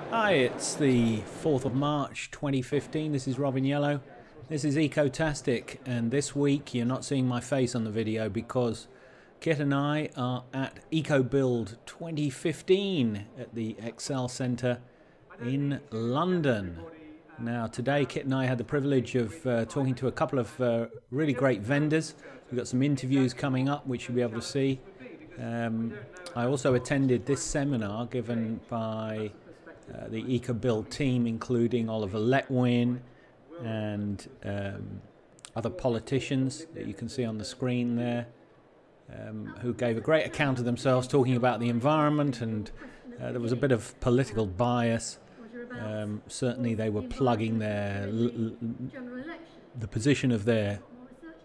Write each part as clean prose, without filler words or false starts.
Hi, it's the 4th of March 2015. This is Robin Yellow. This is Ecotastic, and this week you're not seeing my face on the video because Kit and I are at Ecobuild 2015 at the Excel Centre in London. Now today Kit and I had the privilege of talking to a couple of really great vendors. We've got some interviews coming up which you'll be able to see. I also attended this seminar given by the Ecobuild team, including Oliver Letwin and other politicians that you can see on the screen there, who gave a great account of themselves, talking about the environment, and there was a bit of political bias. Certainly they were plugging the position of their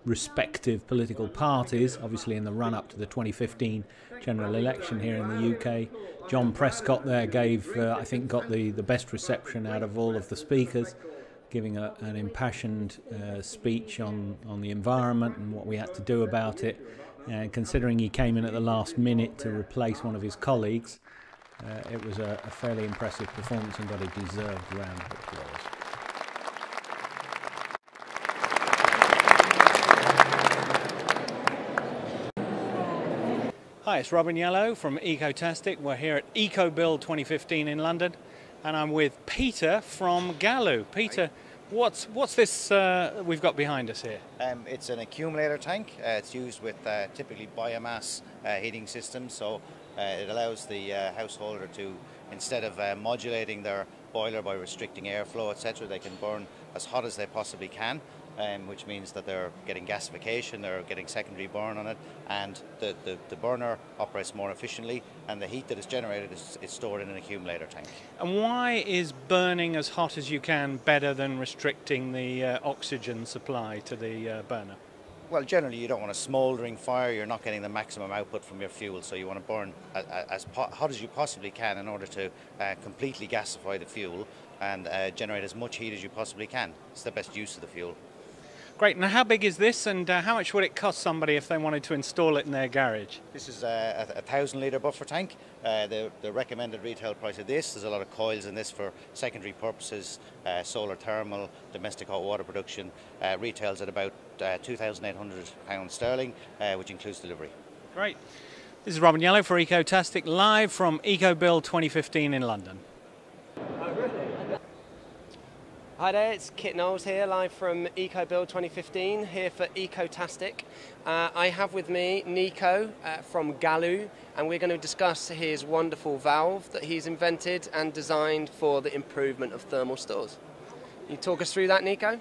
respective political parties, obviously in the run-up to the 2015 general election here in the UK. John Prescott there gave, I think, got the best reception out of all of the speakers, giving an impassioned speech on the environment and what we had to do about it. And considering he came in at the last minute to replace one of his colleagues, it was a fairly impressive performance and got a deserved round of applause. Hi, it's Robin Yellow from Ecotastic. We're here at Ecobuild 2015 in London, and I'm with Peter from Galu. Peter, what's this we've got behind us here? It's an accumulator tank. It's used with typically biomass heating systems, so it allows the householder to, instead of modulating their boiler by restricting airflow, etc., they can burn as hot as they possibly can. Which means that they're getting gasification, they're getting secondary burn on it, and the burner operates more efficiently, and the heat that is generated is stored in an accumulator tank. And why is burning as hot as you can better than restricting the oxygen supply to the burner? Well, generally you don't want a smouldering fire, you're not getting the maximum output from your fuel, so you want to burn as hot as you possibly can in order to completely gasify the fuel and generate as much heat as you possibly can. It's the best use of the fuel. Great. Now, how big is this, and how much would it cost somebody if they wanted to install it in their garage? This is a 1,000-litre buffer tank. The recommended retail price of this, there's a lot of coils in this for secondary purposes, solar thermal, domestic hot water production, retails at about £2,800 sterling, which includes delivery. Great. This is Robin Yellow for Ecotastic, live from Ecobuild 2015 in London. Hi there, it's Kit Knowles here, live from Ecobuild 2015, here for Ecotastic. I have with me Nico from Galu, and we're going to discuss his wonderful valve that he's invented and designed for the improvement of thermal stores. Can you talk us through that, Nico?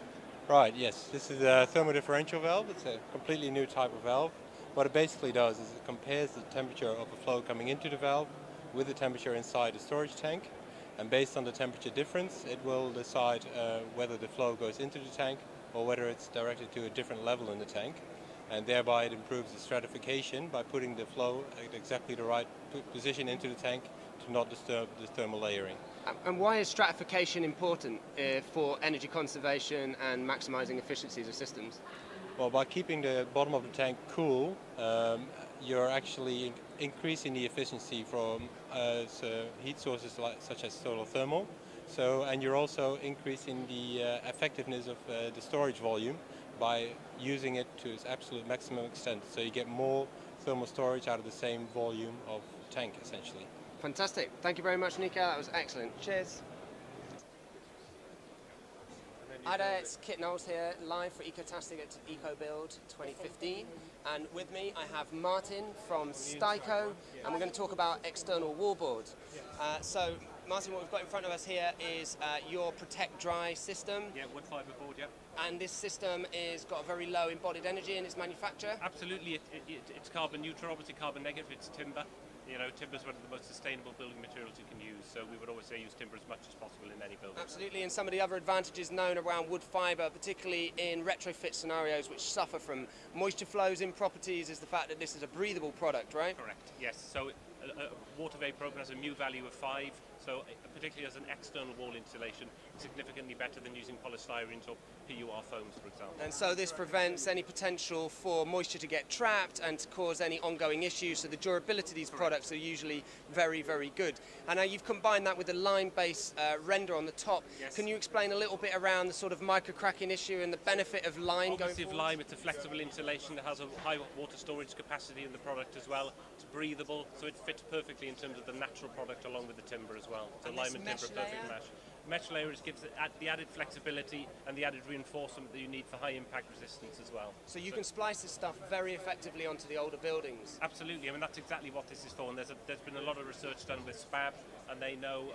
Right, yes. This is a thermal differential valve. It's a completely new type of valve. What it basically does is it compares the temperature of the flow coming into the valve with the temperature inside the storage tank. And based on the temperature difference, it will decide whether the flow goes into the tank or whether it's directed to a different level in the tank. And thereby it improves the stratification by putting the flow at exactly the right position into the tank to not disturb the thermal layering. And why is stratification important for energy conservation and maximising efficiencies of systems? Well, by keeping the bottom of the tank cool, you're actually increasing the efficiency from heat sources such as solar thermal. And you're also increasing the effectiveness of the storage volume by using it to its absolute maximum extent. So you get more thermal storage out of the same volume of tank, essentially. Fantastic. Thank you very much, Nico. That was excellent. Cheers. Hi there, it's Kit Knowles here, live for Ecotastic at Ecobuild 2015, and with me I have Martin from Steico, and we're going to talk about external wallboard. So, Martin, what we've got in front of us here is your Protect Dry system. Yeah, wood fibre board, yeah. And this system is got a very low embodied energy in its manufacture. Absolutely, it's carbon neutral, obviously carbon negative, it's timber. You know, timber is one of the most sustainable building materials you can use, so we would always say use timber as much as possible in any building. Absolutely, and some of the other advantages known around wood fibre, particularly in retrofit scenarios which suffer from moisture flows in properties, is the fact that this is a breathable product, right? Correct, yes. So water vapor open has a mu value of 5, so particularly as an external wall insulation, significantly better than using polystyrenes or PUR foams, for example. And so this prevents any potential for moisture to get trapped and to cause any ongoing issues, so the durability of these products are usually very, very good. And now you've combined that with the lime-based render on the top. Yes. Can you explain a little bit around the sort of micro-cracking issue and the benefit of lime going Obviously, forward? lime, it's a flexible insulation that has a high water storage capacity in the product as well. It's breathable, so it fits perfectly in terms of the natural product along with the timber as well. So And lime this and timber, mesh perfect layer? mesh. Mesh layer gives the added flexibility and the added reinforcement that you need for high impact resistance as well. So you can splice this stuff very effectively onto the older buildings. Absolutely, I mean that's exactly what this is for, and there's been a lot of research done with SPAB, and they know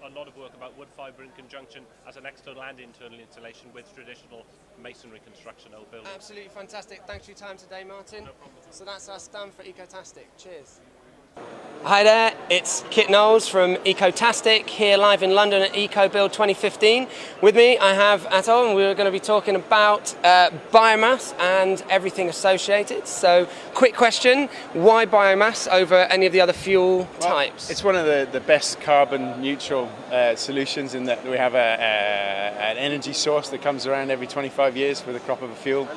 a lot of work about wood fibre in conjunction as an external and internal insulation with traditional masonry construction old buildings. Absolutely fantastic. Thanks for your time today, Martin. No problem. So that's us done for Ecotastic. Cheers. Hi there, it's Kit Knowles from Ecotastic, here live in London at Ecobuild 2015. With me I have Athol, and we're going to be talking about biomass and everything associated. So, quick question, why biomass over any of the other fuel types? It's one of the best carbon neutral solutions in that we have an energy source that comes around every 25 years with a crop of a fuel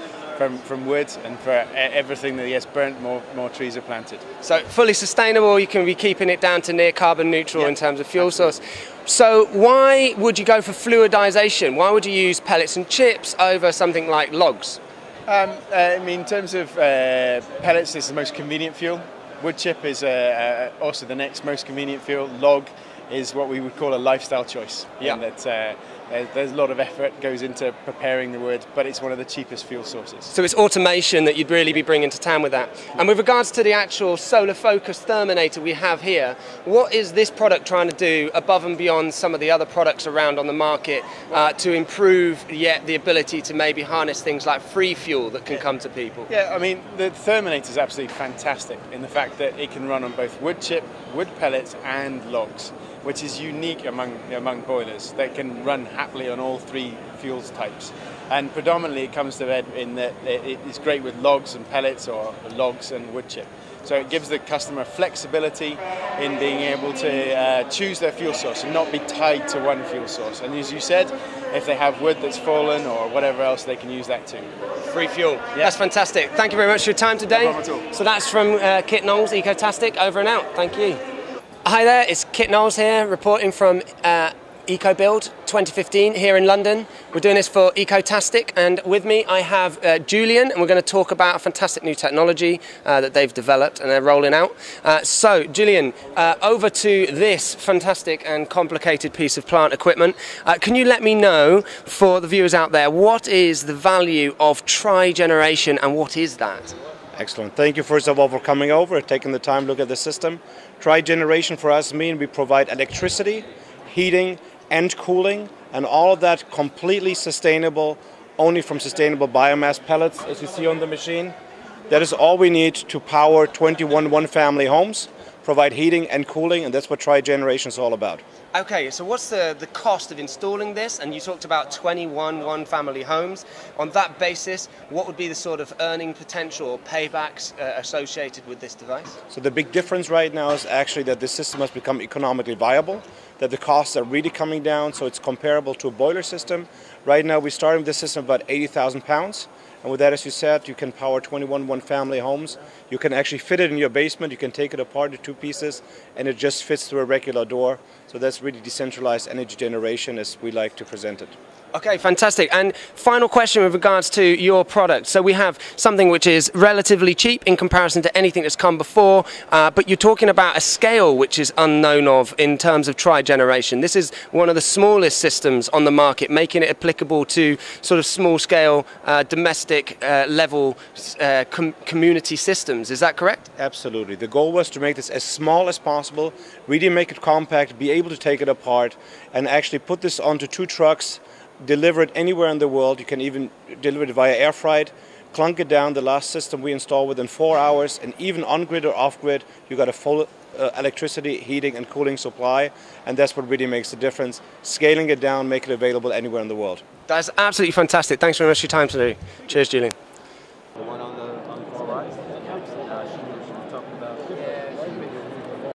from wood, and for everything that gets burnt, more trees are planted. So fully sustainable, you can be keeping it down to near carbon neutral in terms of fuel source. So why would you go for fluidization? Why would you use pellets and chips over something like logs? I mean, in terms of pellets, it's the most convenient fuel. Wood chip is also the next most convenient fuel. Log is what we would call a lifestyle choice. Yeah. And that there's a lot of effort goes into preparing the wood, but it's one of the cheapest fuel sources. So it's automation that you'd really be bringing to town with that. And with regards to the actual solar focused therminator we have here, what is this product trying to do above and beyond some of the other products around on the market to improve yet the ability to maybe harness things like free fuel that can come to people? Yeah, I mean, the Therminator is absolutely fantastic in the fact that it can run on both wood chip, wood pellets and logs, which is unique among boilers. They can run happily on all three fuels types. And predominantly it comes to bed in that it's great with logs and pellets or logs and wood chip. So it gives the customer flexibility in being able to choose their fuel source and not be tied to one fuel source. And as you said, if they have wood that's fallen or whatever else, they can use that too. Free fuel. Yeah. That's fantastic. Thank you very much for your time today. No problem at all. So that's from Kit Knowles, Ecotastic, over and out. Thank you. Hi there, it's Kit Knowles here, reporting from Ecobuild 2015 here in London. We're doing this for Ecotastic, and with me I have Julien, and we're going to talk about a fantastic new technology that they've developed and they're rolling out. So, Julien, over to this fantastic and complicated piece of plant equipment. Can you let me know, for the viewers out there, what is the value of Trigeneration and what is that? Excellent. Thank you first of all for coming over and taking the time to look at the system. Trigeneration for us means we provide electricity, heating and cooling, and all of that completely sustainable, only from sustainable biomass pellets, as you see on the machine. That is all we need to power 21 one-family homes, provide heating and cooling, and that's what Trigeneration is all about. Okay, so what's the cost of installing this? And you talked about 21 one-family homes. On that basis, what would be the sort of earning potential or paybacks associated with this device? So the big difference right now is actually that the system has become economically viable, that the costs are really coming down, so it's comparable to a boiler system. Right now we're starting with this system about £80,000. And with that, as you said, you can power 21 one-family homes. You can actually fit it in your basement. You can take it apart into two pieces, and it just fits through a regular door. So that's really decentralized energy generation as we like to present it. Okay, fantastic. And final question with regards to your product. So we have something which is relatively cheap in comparison to anything that's come before, but you're talking about a scale which is unknown of in terms of Trigeneration. This is one of the smallest systems on the market, making it applicable to sort of small-scale, domestic level community systems. Is that correct? Absolutely. The goal was to make this as small as possible, really make it compact, be able to take it apart, and actually put this onto two trucks, deliver it anywhere in the world. You can even deliver it via air freight, clunk it down. The last system we installed within 4 hours, and even on-grid or off-grid, you got a full electricity, heating and cooling supply, and that's what really makes the difference. Scaling it down, make it available anywhere in the world. That's absolutely fantastic. Thanks very much for your time today. Cheers, Julien. The one on the